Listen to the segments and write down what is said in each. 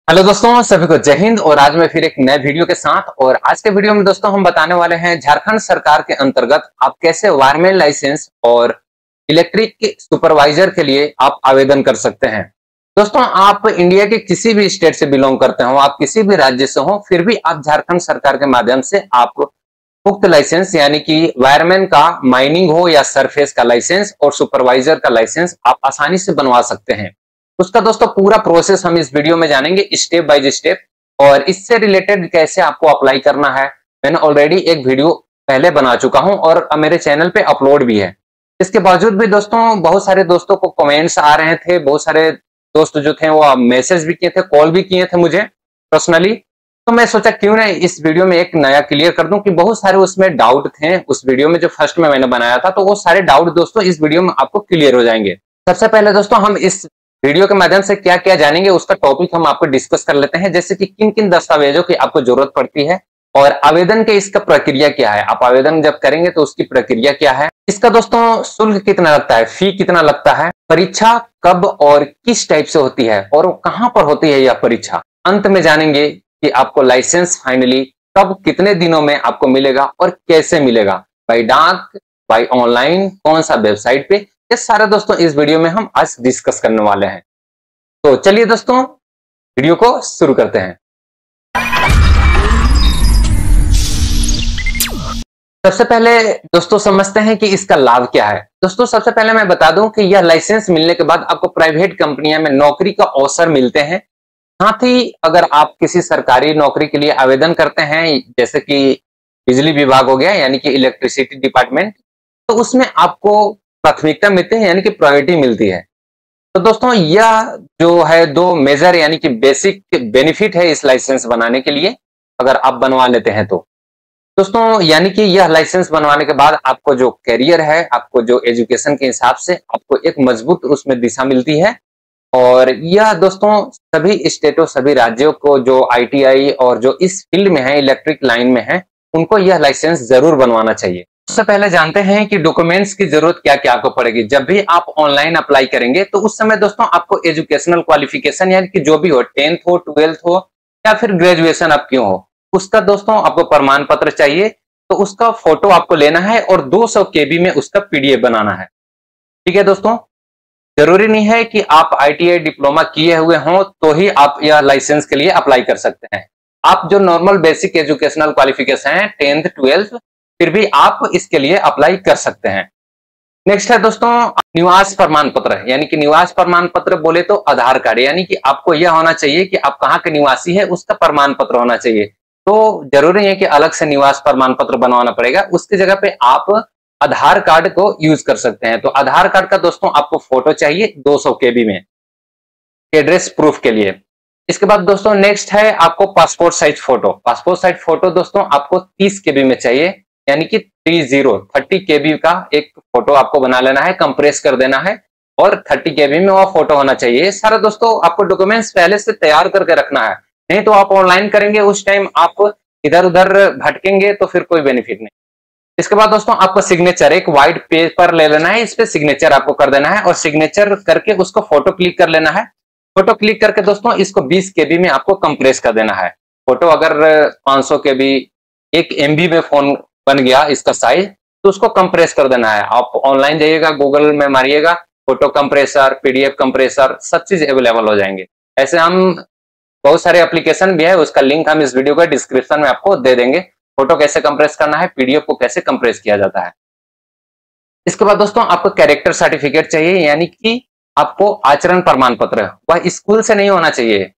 Hello दोस्तों, सभी को जय हिंद। और आज मैं फिर एक नए वीडियो के साथ और आज के वीडियो में दोस्तों हम बताने वाले हैं झारखंड सरकार के अंतर्गत आप कैसे वायरमैन लाइसेंस और इलेक्ट्रिक के सुपरवाइजर के लिए आप आवेदन कर सकते हैं। दोस्तों, आप इंडिया के किसी भी स्टेट से बिलोंग करते हो, आप किसी भी राज्य से हो, फिर भी आप झारखंड सरकार के माध्यम से आप उक्त लाइसेंस यानी कि वायरमैन का माइनिंग हो या सरफेस का लाइसेंस और सुपरवाइजर का लाइसेंस आप आसानी से बनवा सकते हैं। उसका दोस्तों पूरा प्रोसेस हम इस वीडियो में जानेंगे स्टेप बाय स्टेप। और इससे रिलेटेड कैसे आपको अप्लाई करना है, मैंने ऑलरेडी एक वीडियो पहले बना चुका हूं और मेरे चैनल पे अपलोड भी है। इसके बावजूद भी दोस्तों बहुत सारे दोस्तों को कमेंट्स आ रहे थे, बहुत सारे दोस्त जो थे वो मैसेज भी किए थे, कॉल भी किए थे मुझे पर्सनली। तो मैं सोचा क्यों ना इस वीडियो में एक नया क्लियर कर दूं कि बहुत सारे उसमें डाउट थे उस वीडियो में जो फर्स्ट में मैंने बनाया था, तो वो सारे डाउट दोस्तों इस वीडियो में आपको क्लियर हो जाएंगे। सबसे पहले दोस्तों हम इस वीडियो के माध्यम से क्या क्या जानेंगे उसका टॉपिक हम आपको डिस्कस कर लेते हैं, जैसे कि किन किन दस्तावेजों की आपको जरूरत पड़ती है और आवेदन के इसका प्रक्रिया क्या है। आप आवेदन जब करेंगे तो उसकी प्रक्रिया क्या है, इसका दोस्तों शुल्क कितना लगता है, फी कितना लगता है, परीक्षा कब और किस टाइप से होती है और कहां पर होती है यह परीक्षा। अंत में जानेंगे कि आपको लाइसेंस फाइनली कब कितने दिनों में आपको मिलेगा और कैसे मिलेगा, बाई डाक, बाई ऑनलाइन, कौन सा वेबसाइट पे, ये सारे दोस्तों इस वीडियो में हम आज डिस्कस करने वाले हैं। तो चलिए दोस्तों वीडियो को शुरू करते हैं। सबसे पहले दोस्तों समझते हैं कि इसका लाभ क्या है। दोस्तों सबसे पहले मैं बता दूं कि यह लाइसेंस मिलने के बाद आपको प्राइवेट कंपनियां में नौकरी का अवसर मिलते हैं। साथ ही अगर आप किसी सरकारी नौकरी के लिए आवेदन करते हैं, जैसे कि बिजली विभाग हो गया यानी कि इलेक्ट्रिसिटी डिपार्टमेंट, तो उसमें आपको प्राथमिकता मिलती है यानी कि प्रायोरिटी मिलती है। तो दोस्तों यह जो है दो मेजर यानी कि बेसिक बेनिफिट है इस लाइसेंस बनाने के लिए, अगर आप बनवा लेते हैं तो दोस्तों यानी कि यह लाइसेंस बनवाने के बाद आपको जो करियर है, आपको जो एजुकेशन के हिसाब से आपको एक मजबूत उसमें दिशा मिलती है। और यह दोस्तों सभी स्टेटों, सभी राज्यों को जो आईटीआई और जो इस फील्ड में है, इलेक्ट्रिक लाइन में है, उनको यह लाइसेंस जरूर बनवाना चाहिए। सबसे पहले जानते हैं कि डॉक्यूमेंट्स की जरूरत क्या क्या आपको पड़ेगी। जब भी आप ऑनलाइन अप्लाई करेंगे तो उस समय दोस्तों आपको एजुकेशनल क्वालिफिकेशन यानी कि जो भी हो, 10th हो, 12th हो या फिर ग्रेजुएशन आप क्यों हो, उसका दोस्तों आपको प्रमाण पत्र चाहिए। तो उसका फोटो आपको लेना है और 200 केबी में उसका पीडीएफ बनाना है। ठीक है दोस्तों, जरूरी नहीं है कि आप आईटीआई डिप्लोमा किए हुए हों तो ही आप यह लाइसेंस के लिए अप्लाई कर सकते हैं। आप जो नॉर्मल बेसिक एजुकेशनल क्वालिफिकेशन है 10th 12th, फिर भी आप इसके लिए अप्लाई कर सकते हैं। नेक्स्ट है दोस्तों निवास प्रमाण पत्र, यानी कि निवास प्रमाण पत्र बोले तो आधार कार्ड, यानी कि आपको यह होना चाहिए कि आप कहाँ के निवासी है उसका प्रमाण पत्र होना चाहिए। तो जरूरी है कि अलग से निवास प्रमाण पत्र बनवाना पड़ेगा, उसकी जगह पे आप आधार कार्ड को यूज कर सकते हैं। तो आधार कार्ड का दोस्तों आपको फोटो चाहिए 200 केबी में, एड्रेस प्रूफ के लिए। इसके बाद दोस्तों नेक्स्ट है आपको passport size photo. Passport size photo दोस्तों आपको 30 केबी में चाहिए, यानी कि 30 केबी का एक फोटो आपको बना लेना है, कंप्रेस कर देना है और 30 केबी में वो फोटो होना चाहिए। ये सारा दोस्तों आपको डॉक्यूमेंट्स पहले से तैयार करके रखना है, नहीं तो आप ऑनलाइन करेंगे उस टाइम आप इधर उधर भटकेंगे तो फिर कोई बेनिफिट नहीं। इसके बाद दोस्तों आपको सिग्नेचर, एक व्हाइट पेपर ले लेना है, इस पे सिग्नेचर आपको कर देना है और सिग्नेचर करके उसको फोटो क्लिक कर लेना है। फोटो क्लिक करके दोस्तों इसको 20 केबी में आपको कंप्रेस कर देना है। फोटो अगर 500 केबी 1 MB में फोन बन गया इसका साइज, तो उसको कंप्रेस कर देना है। आप ऑनलाइन जाइएगा, गूगल में मारिएगा फोटो कंप्रेसर, पीडीएफ कंप्रेसर, सब चीज अवेलेबल हो जाएंगे। ऐसे हम बहुत सारे एप्लीकेशन भी है, उसका लिंक हम इस वीडियो का डिस्क्रिप्शन में आपको दे देंगे। फोटो कैसे कंप्रेस करना है, पीडीएफ को कैसे कंप्रेस किया जाता है। इसके बाद दोस्तों आपको कैरेक्टर सर्टिफिकेट चाहिए, यानी कि आपको आचरण प्रमाण पत्र, वह स्कूल से नहीं होना चाहिए।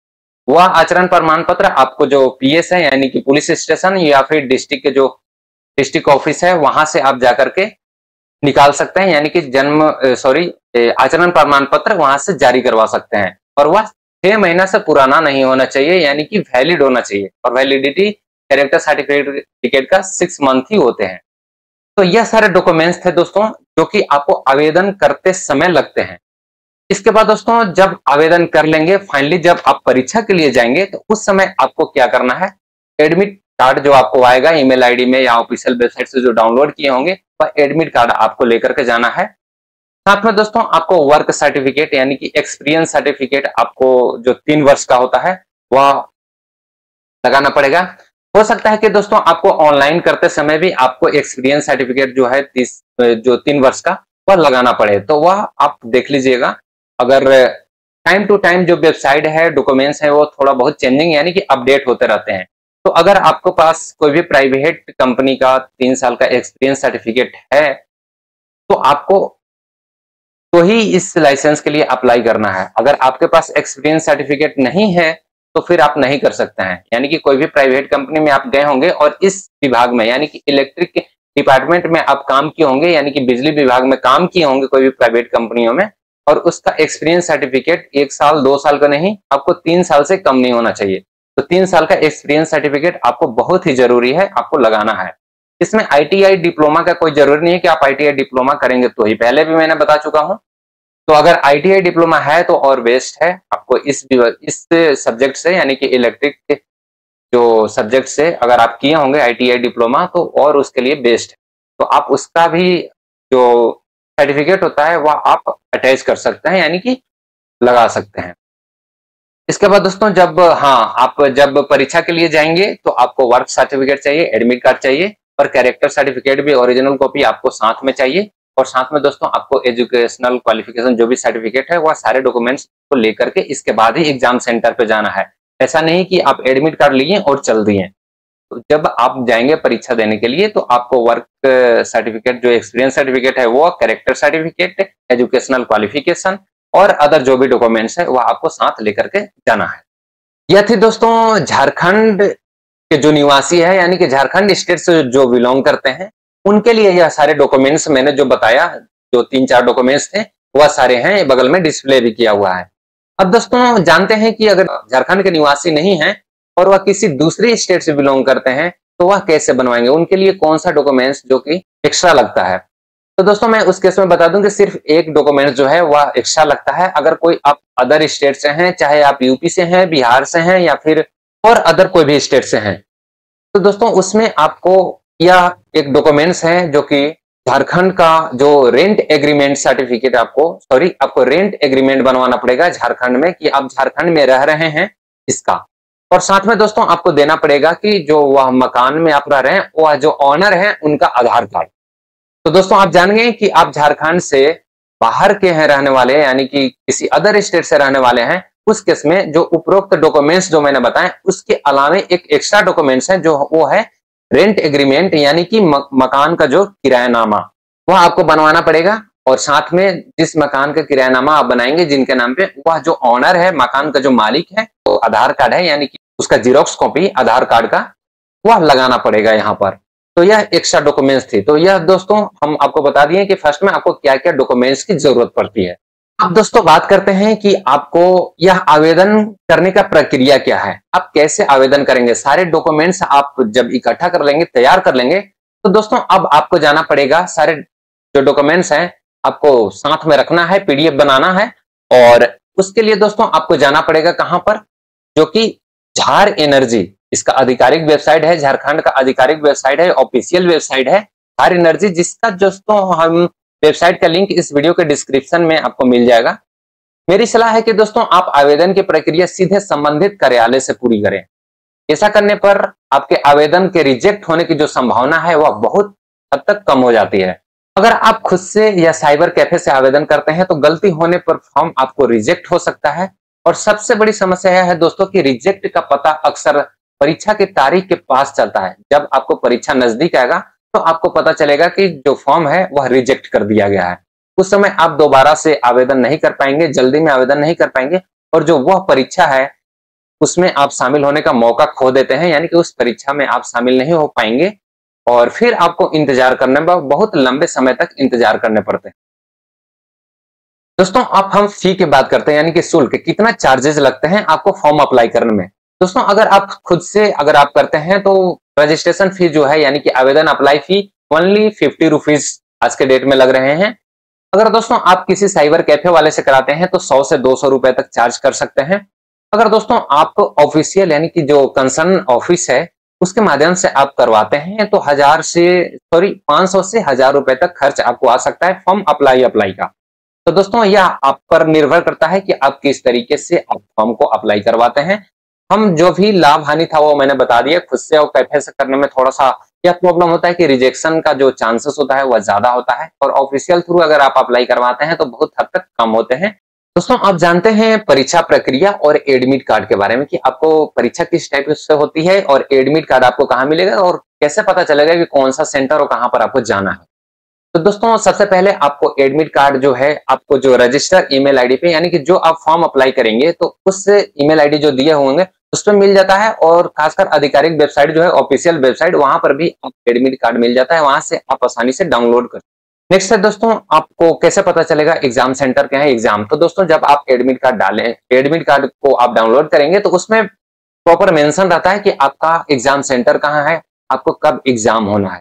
वह आचरण प्रमाण पत्र आपको जो पीएस है यानी कि पुलिस स्टेशन या फिर डिस्ट्रिक्ट के जो डिस्ट्रिक्ट ऑफिस है वहां से आप जाकर के निकाल सकते हैं, यानी कि आचरण प्रमाण पत्र वहां से जारी करवा सकते हैं। और वह 6 महीना से पुराना नहीं होना चाहिए, यानी कि वैलिड होना चाहिए। और वैलिडिटी कैरेक्टर सर्टिफिकेट का 6 मंथ ही होते हैं। तो यह सारे डॉक्यूमेंट्स थे दोस्तों जो कि आपको आवेदन करते समय लगते हैं। इसके बाद दोस्तों जब आवेदन कर लेंगे, फाइनली जब आप परीक्षा के लिए जाएंगे तो उस समय आपको क्या करना है, एडमिट कार्ड जो आपको आएगा ईमेल आईडी में या ऑफिशियल वेबसाइट से जो डाउनलोड किए होंगे, वह एडमिट कार्ड आपको लेकर के जाना है। साथ में दोस्तों आपको वर्क सर्टिफिकेट यानी कि एक्सपीरियंस सर्टिफिकेट आपको जो 3 वर्ष का होता है वह लगाना पड़ेगा। हो सकता है कि दोस्तों आपको ऑनलाइन करते समय भी आपको एक्सपीरियंस सर्टिफिकेट जो है 3 वर्ष का वह लगाना पड़े, तो वह आप देख लीजिएगा। अगर टाइम टू टाइम जो वेबसाइट है, डॉक्यूमेंट्स है, वो थोड़ा बहुत चेंजिंग यानी कि अपडेट होते रहते हैं। तो अगर आपके पास कोई भी प्राइवेट कंपनी का 3 साल का एक्सपीरियंस सर्टिफिकेट है, तो आपको तो ही इस लाइसेंस के लिए अप्लाई करना है। अगर आपके पास एक्सपीरियंस सर्टिफिकेट नहीं है तो फिर आप नहीं कर सकते हैं। यानी कि कोई भी प्राइवेट कंपनी में आप गए होंगे और इस विभाग में यानी कि इलेक्ट्रिक डिपार्टमेंट में आप काम किए होंगे, यानी कि बिजली विभाग में काम किए होंगे कोई भी प्राइवेट कंपनियों में, और उसका एक्सपीरियंस सर्टिफिकेट 1 साल 2 साल का नहीं, आपको 3 साल से कम नहीं होना चाहिए। तो 3 साल का एक्सपीरियंस सर्टिफिकेट आपको बहुत ही जरूरी है, आपको लगाना है। इसमें आईटीआई डिप्लोमा का कोई जरूरी नहीं है कि आप आईटीआई डिप्लोमा करेंगे तो ही, पहले भी मैंने बता चुका हूं। तो अगर आईटीआई डिप्लोमा है तो और बेस्ट है। आपको इस सब्जेक्ट से यानी कि इलेक्ट्रिक जो सब्जेक्ट से अगर आप किए होंगे आईटीआई डिप्लोमा तो और उसके लिए बेस्ट है। तो आप उसका भी जो सर्टिफिकेट होता है वह आप अटैच कर सकते हैं, यानी कि लगा सकते हैं। इसके बाद दोस्तों आप जब परीक्षा के लिए जाएंगे तो आपको वर्क सर्टिफिकेट चाहिए, एडमिट कार्ड चाहिए, और कैरेक्टर सर्टिफिकेट भी ओरिजिनल कॉपी आपको साथ में चाहिए। और साथ में दोस्तों आपको एजुकेशनल क्वालिफिकेशन जो भी सर्टिफिकेट है वह सारे डॉक्यूमेंट्स को लेकर के इसके बाद ही एग्जाम सेंटर पे जाना है। ऐसा नहीं कि आप एडमिट कार्ड लिए और चल दिए। तो जब आप जाएंगे परीक्षा देने के लिए तो आपको वर्क सर्टिफिकेट, जो एक्सपीरियंस सर्टिफिकेट है वो, कैरेक्टर सर्टिफिकेट, एजुकेशनल क्वालिफिकेशन और अदर जो भी डॉक्यूमेंट्स है वह आपको साथ लेकर के जाना है। यह थी दोस्तों झारखंड के जो निवासी है, यानी कि झारखंड स्टेट से जो बिलोंग करते हैं, उनके लिए यह सारे डॉक्यूमेंट्स मैंने जो बताया, जो 3-4 डॉक्यूमेंट्स थे वह सारे हैं, बगल में डिस्प्ले भी किया हुआ है। अब दोस्तों जानते हैं कि अगर झारखंड के निवासी नहीं है और वह किसी दूसरी स्टेट से बिलोंग करते हैं तो वह कैसे बनवाएंगे, उनके लिए कौन सा डॉक्यूमेंट्स जो कि एक्स्ट्रा लगता है। तो दोस्तों मैं उस केस में बता दूं कि सिर्फ एक डॉक्यूमेंट जो है वह एक्स्ट्रा लगता है। अगर कोई आप अदर स्टेट से हैं, चाहे आप यूपी से हैं, बिहार से हैं, या फिर और अदर कोई भी स्टेट से हैं, तो दोस्तों उसमें आपको यह एक डॉक्यूमेंट्स है जो कि झारखंड का जो रेंट एग्रीमेंट सर्टिफिकेट, आपको रेंट एग्रीमेंट बनवाना पड़ेगा झारखंड में कि आप झारखंड में रह रहे हैं इसका। और साथ में दोस्तों आपको देना पड़ेगा कि जो वह मकान में आप रह रहे हैं वह जो ऑनर है उनका आधार कार्ड। तो दोस्तों आप जान गए कि आप झारखंड से बाहर के हैं रहने वाले, यानी कि किसी अदर स्टेट से रहने वाले हैं, उस केस में जो उपरोक्त डॉक्यूमेंट्स जो मैंने बताए उसके अलावे एक एक्स्ट्रा डॉक्यूमेंट्स है, जो वो है रेंट एग्रीमेंट, यानी कि मकान का जो किरायानामा वह आपको बनवाना पड़ेगा। और साथ में जिस मकान का किरायानामा आप बनाएंगे जिनके नाम पे, वह जो ऑनर है, मकान का जो मालिक है, तो आधार कार्ड है, यानी कि उसका जीरोक्स कॉपी आधार कार्ड का वह लगाना पड़ेगा यहाँ पर। तो यह एक्स्ट्रा डॉक्यूमेंट्स थी। तो यह दोस्तों हम आपको बता दिए कि फर्स्ट में आपको क्या क्या डॉक्यूमेंट्स की जरूरत पड़ती है। अब दोस्तों बात करते हैं कि आपको यह आवेदन करने का प्रक्रिया क्या है, आप कैसे आवेदन करेंगे। सारे डॉक्यूमेंट्स आप जब इकट्ठा कर लेंगे, तैयार कर लेंगे, तो दोस्तों अब आपको जाना पड़ेगा, सारे जो डॉक्यूमेंट्स हैं आपको साथ में रखना है, पीडीएफ बनाना है। और उसके लिए दोस्तों आपको जाना पड़ेगा कहां पर, जो कि झार एनर्जी, इसका आधिकारिक वेबसाइट है, झारखंड का आधिकारिक वेबसाइट है, ऑफिशियल वेबसाइट है झार एनर्जी, जिसका दोस्तों हम वेबसाइट का लिंक इस वीडियो के डिस्क्रिप्शन में आपको मिल जाएगा। मेरी सलाह है कि दोस्तों आप आवेदन की प्रक्रिया सीधे संबंधित कार्यालय से पूरी करें। ऐसा करने पर आपके आवेदन के रिजेक्ट होने की जो संभावना है वह बहुत हद तक कम हो जाती है। अगर आप खुद से या साइबर कैफे से आवेदन करते हैं तो गलती होने पर फॉर्म आपको रिजेक्ट हो सकता है। और सबसे बड़ी समस्या यह है दोस्तों कि रिजेक्ट का पता अक्सर परीक्षा की तारीख के पास चलता है। जब आपको परीक्षा नजदीक आएगा तो आपको पता चलेगा कि जो फॉर्म है वह रिजेक्ट कर दिया गया है। उस समय आप दोबारा से आवेदन नहीं कर पाएंगे, जल्दी में आवेदन नहीं कर पाएंगे, और जो वह परीक्षा है उसमें आप शामिल होने का मौका खो देते हैं, यानी कि उस परीक्षा में आप शामिल नहीं हो पाएंगे और फिर आपको इंतजार करने में बहुत लंबे समय तक इंतजार करने पड़ते हैं। दोस्तों अब हम फी की बात करते हैं, यानी कि शुल्क, कितना चार्जेस लगते हैं आपको फॉर्म अप्लाई करने में। दोस्तों अगर आप खुद से अगर आप करते हैं तो रजिस्ट्रेशन फी जो है, यानी कि आवेदन अप्लाई फी ओनली 50 रुपीज आज के डेट में लग रहे हैं। अगर दोस्तों आप किसी साइबर कैफे वाले से कराते हैं तो 100 से 200 रुपए तक चार्ज कर सकते हैं। अगर दोस्तों आप ऑफिशियल यानी कि जो कंसर्न ऑफिस है उसके माध्यम से आप करवाते हैं तो 500 से 1000 रुपए तक खर्च आपको आ सकता है फॉर्म अप्लाई का। तो दोस्तों यह आप पर निर्भर करता है कि आप किस तरीके से आप फॉर्म को अप्लाई करवाते हैं। हम जो भी लाभ हानि था वो मैंने बता दिया। खुद से और कैफे से करने में थोड़ा सा यह प्रॉब्लम होता है कि रिजेक्शन का जो चांसेस होता है वह ज्यादा होता है, और ऑफिशियल थ्रू अगर आप अप्लाई करवाते हैं तो बहुत हद तक कम होते हैं। दोस्तों आप जानते हैं परीक्षा प्रक्रिया और एडमिट कार्ड के बारे में कि आपको परीक्षा किस टाइप से होती है और एडमिट कार्ड आपको कहाँ मिलेगा और कैसे पता चलेगा कि कौन सा सेंटर और कहाँ पर आपको जाना है। तो दोस्तों सबसे पहले आपको एडमिट कार्ड जो है आपको जो रजिस्टर ईमेल आईडी पे, यानी कि जो आप फॉर्म अप्लाई करेंगे तो उस ईमेल आईडी जो दिए होंगे उस पर मिल जाता है, और खासकर आधिकारिक वेबसाइट जो है ऑफिशियल वेबसाइट, वहां पर भी आपको एडमिट कार्ड मिल जाता है, वहां से आप आसानी से डाउनलोड कर। नेक्स्ट है दोस्तों, आपको कैसे पता चलेगा एग्जाम सेंटर क्या है एग्जाम। तो दोस्तों जब आप एडमिट कार्ड डालें, एडमिट कार्ड को आप डाउनलोड करेंगे तो उसमें प्रॉपर मेंशन रहता है कि आपका एग्जाम सेंटर कहाँ है, आपको कब एग्जाम होना है।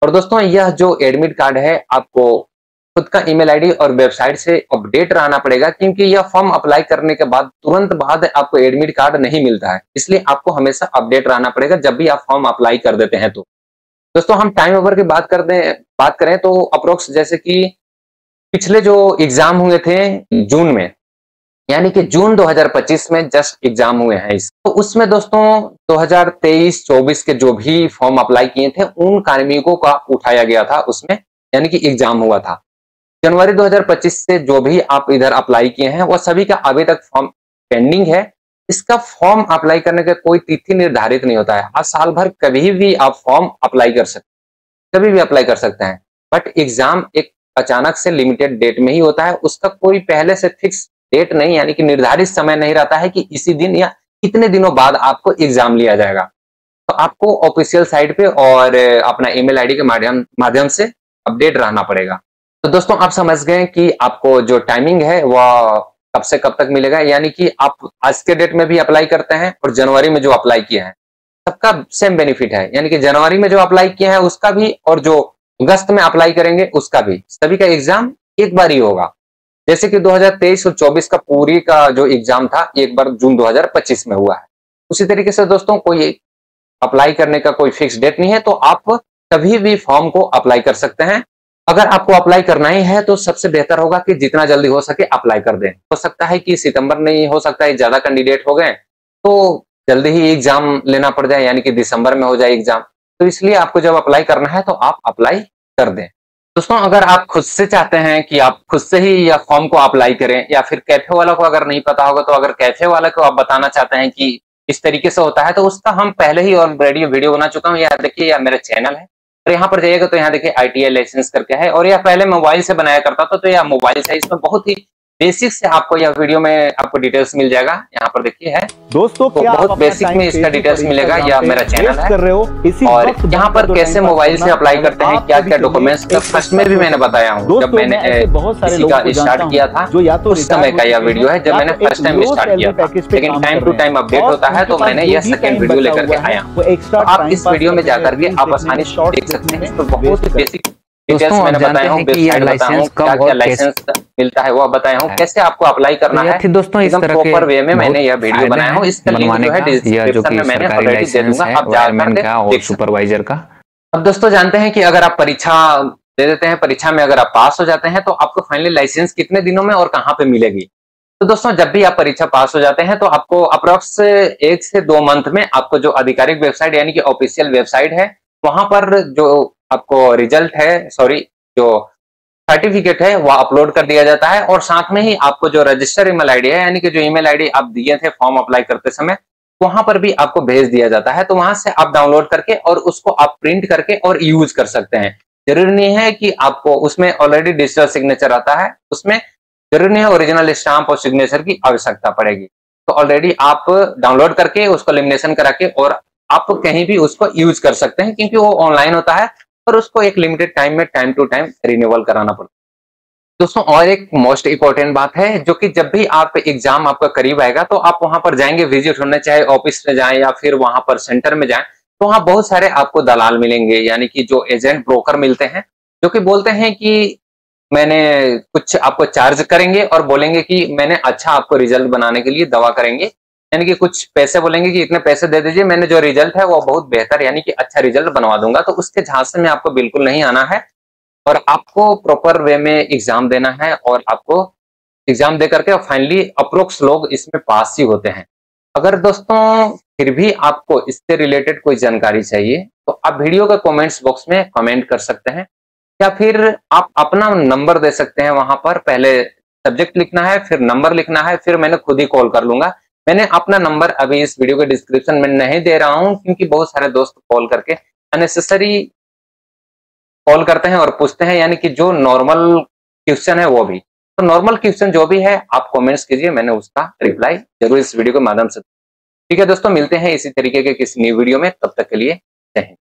और दोस्तों यह जो एडमिट कार्ड है आपको खुद का ईमेल आईडी और वेबसाइट से अपडेट रहना पड़ेगा, क्योंकि यह फॉर्म अप्लाई करने के बाद तुरंत बाद आपको एडमिट कार्ड नहीं मिलता है, इसलिए आपको हमेशा अपडेट रहना पड़ेगा जब भी आप फॉर्म अप्लाई कर देते हैं। तो दोस्तों हम टाइम ओवर की बात करें तो अप्रोक्स जैसे कि पिछले जो एग्जाम हुए थे जून में, यानी कि जून 2025 में जस्ट एग्जाम हुए हैं तो उसमें दोस्तों 2023-24 के जो भी फॉर्म अप्लाई किए थे उन कार्मिकों का उठाया गया था उसमें, यानी कि एग्जाम हुआ था। जनवरी 2025 से जो भी आप इधर अप्लाई किए हैं वह सभी का अभी तक फॉर्म पेंडिंग है। इसका फॉर्म अप्लाई करने का कोई तिथि निर्धारित नहीं होता है, आज साल भर कभी भी आप फॉर्म अप्लाई कर सकते हैं, कभी भी अप्लाई कर सकते हैं, बट एग्जाम एक अचानक से लिमिटेड डेट में ही होता है, उसका कोई पहले से फिक्स डेट नहीं, यानी कि निर्धारित समय नहीं रहता है कि इसी दिन या कितने दिनों बाद आपको एग्जाम लिया जाएगा। तो आपको ऑफिशियल साइट पे और अपना ईमेल आईडी के माध्यम से अपडेट रहना पड़ेगा। तो दोस्तों आप समझ गए कि आपको जो टाइमिंग है वह कब से कब तक मिलेगा, यानी कि आप आज के डेट में भी अप्लाई करते हैं और जनवरी में जो अप्लाई किया है सबका सेम बेनिफिट है, यानी कि जनवरी में जो अप्लाई किया है उसका भी और जो अगस्त में अप्लाई करेंगे उसका भी, सभी का एग्जाम एक बार ही होगा। जैसे कि 2023 और 24 का पूरी का जो एग्जाम था एक बार जून 2025 में हुआ है, उसी तरीके से दोस्तों कोई अप्लाई करने का कोई फिक्स डेट नहीं है, तो आप कभी भी फॉर्म को अप्लाई कर सकते हैं। अगर आपको अप्लाई करना ही है तो सबसे बेहतर होगा कि जितना जल्दी हो सके अप्लाई कर दें। हो सकता है कि सितंबर नहीं, हो सकता है ज्यादा कैंडिडेट हो गए तो जल्दी ही एग्जाम लेना पड़ जाए, यानी कि दिसंबर में हो जाए एग्जाम, तो इसलिए आपको जब अप्लाई करना है तो आप अप्लाई कर दें। दोस्तों अगर आप खुद से चाहते हैं कि आप खुद से ही या फॉर्म को अप्लाई करें, या फिर कैफे वाला को अगर नहीं पता होगा तो अगर कैफे वाला को आप बताना चाहते हैं कि इस तरीके से होता है, तो उसका हम पहले ही ऑलरेडी वीडियो बना चुका हूँ, या देखिए या मेरा चैनल है, और यहाँ पर जाइएगा तो यहाँ देखिए ITI लाइसेंस करके है, और यह पहले मोबाइल से बनाया करता था, तो यह मोबाइल से इसमें बहुत ही बेसिक से आपको यह वीडियो में आपको डिटेल्स मिल जाएगा। यहाँ पर देखिए है दोस्तों, तो बहुत बेसिक में इसका डिटेल्स मिलेगा, या मेरा चैनल है, और यहाँ पर कैसे मोबाइल से अप्लाई करते हैं, क्या क्या डॉक्यूमेंट्स, फर्स्ट में भी मैंने बताया हूँ जब मैंने इसी का स्टार्ट किया था उस समय का यह वीडियो है जब मैंने फर्स्ट टाइम स्टार्ट किया था, लेकिन टाइम टू टाइम अपडेट होता है तो मैंने यह सेकंड वीडियो लेकर के आया। तो आप इस वीडियो में जाकर के आप आसानी से देख सकते हैं, तो बहुत बेसिक डिटेल्स मैंने बताया हूँ, वेबसाइट बताया हूँ, क्या क्या लाइसेंस मिलता है वो बताया हूँ, कैसे आपको अप्लाई करना है दोस्तों इस तरह प्रॉपर वे में मैंने यह वीडियो बनाया हूँ। इसका लिंक जो है डिस्क्रिप्शन में मैंने ऑलरेडी दे दूंगा, आप जाकर सुपरवाइजर का। अब दोस्तों जानते हैं कि अगर आप परीक्षा दे देते हैं, परीक्षा में अगर आप पास हो जाते हैं तो आपको फाइनली लाइसेंस कितने दिनों में और कहाँ पे मिलेगी। तो दोस्तों जब भी आप परीक्षा पास हो जाते हैं तो आपको अप्रोक्स 1 से 2 मंथ में आपको जो आधिकारिक वेबसाइट यानी कि ऑफिशियल वेबसाइट है वहां पर जो आपको रिजल्ट है, सॉरी जो सर्टिफिकेट है वह अपलोड कर दिया जाता है, और साथ में ही आपको जो रजिस्टर ईमेल आईडी है, यानी कि जो ईमेल आईडी आप दिए थे फॉर्म अप्लाई करते समय, वहां पर भी आपको भेज दिया जाता है। तो वहां से आप डाउनलोड करके और उसको आप प्रिंट करके और यूज कर सकते हैं। जरूरी नहीं है कि आपको उसमें ऑलरेडी डिजिटल सिग्नेचर आता है, उसमें जरूरी नहीं है ओरिजिनल स्टाम्प और सिग्नेचर की आवश्यकता पड़ेगी। तो ऑलरेडी आप डाउनलोड करके उसको लेमिनेशन करा के और आप कहीं भी उसको यूज कर सकते हैं, क्योंकि वो ऑनलाइन होता है और उसको एक लिमिटेड टाइम में टाइम टू टाइम रिन्यूअल कराना पड़ता है। दोस्तों और एक मोस्ट इंपॉर्टेंट बात है, जो कि जब भी आप एग्जाम आपका करीब आएगा तो आप वहां पर जाएंगे विजिट होने, चाहे ऑफिस में जाएं या फिर वहां पर सेंटर में जाएं, तो वहां बहुत सारे आपको दलाल मिलेंगे, यानी कि जो एजेंट ब्रोकर मिलते हैं, जो कि बोलते हैं कि मैंने कुछ आपको चार्ज करेंगे और बोलेंगे कि मैंने अच्छा आपको रिजल्ट बनाने के लिए दवा करेंगे, यानी कि कुछ पैसे बोलेंगे कि इतने पैसे दे दीजिए, मैंने जो रिजल्ट है वो बहुत बेहतर यानी कि अच्छा रिजल्ट बनवा दूंगा। तो उसके झांसे में आपको बिल्कुल नहीं आना है और आपको प्रॉपर वे में एग्जाम देना है, और आपको एग्जाम दे करके फाइनली अप्रोक्स लोग इसमें पास ही होते हैं। अगर दोस्तों फिर भी आपको इससे रिलेटेड कोई जानकारी चाहिए तो आप वीडियो का कमेंट्स बॉक्स में कमेंट कर सकते हैं, या फिर आप अपना नंबर दे सकते हैं। वहां पर पहले सब्जेक्ट लिखना है, फिर नंबर लिखना है, फिर मैंने खुद ही कॉल कर लूंगा। मैंने अपना नंबर अभी इस वीडियो के डिस्क्रिप्शन में नहीं दे रहा हूं, क्योंकि बहुत सारे दोस्त कॉल करके अननेसेसरी कॉल करते हैं और पूछते हैं, यानी कि जो नॉर्मल क्वेश्चन है वो भी। तो नॉर्मल क्वेश्चन जो भी है आप कमेंट्स कीजिए, मैंने उसका रिप्लाई जरूर इस वीडियो के माध्यम से। ठीक है दोस्तों, मिलते हैं इसी तरीके के किसी न्यू वीडियो में, तब तक के लिए जय हिंद।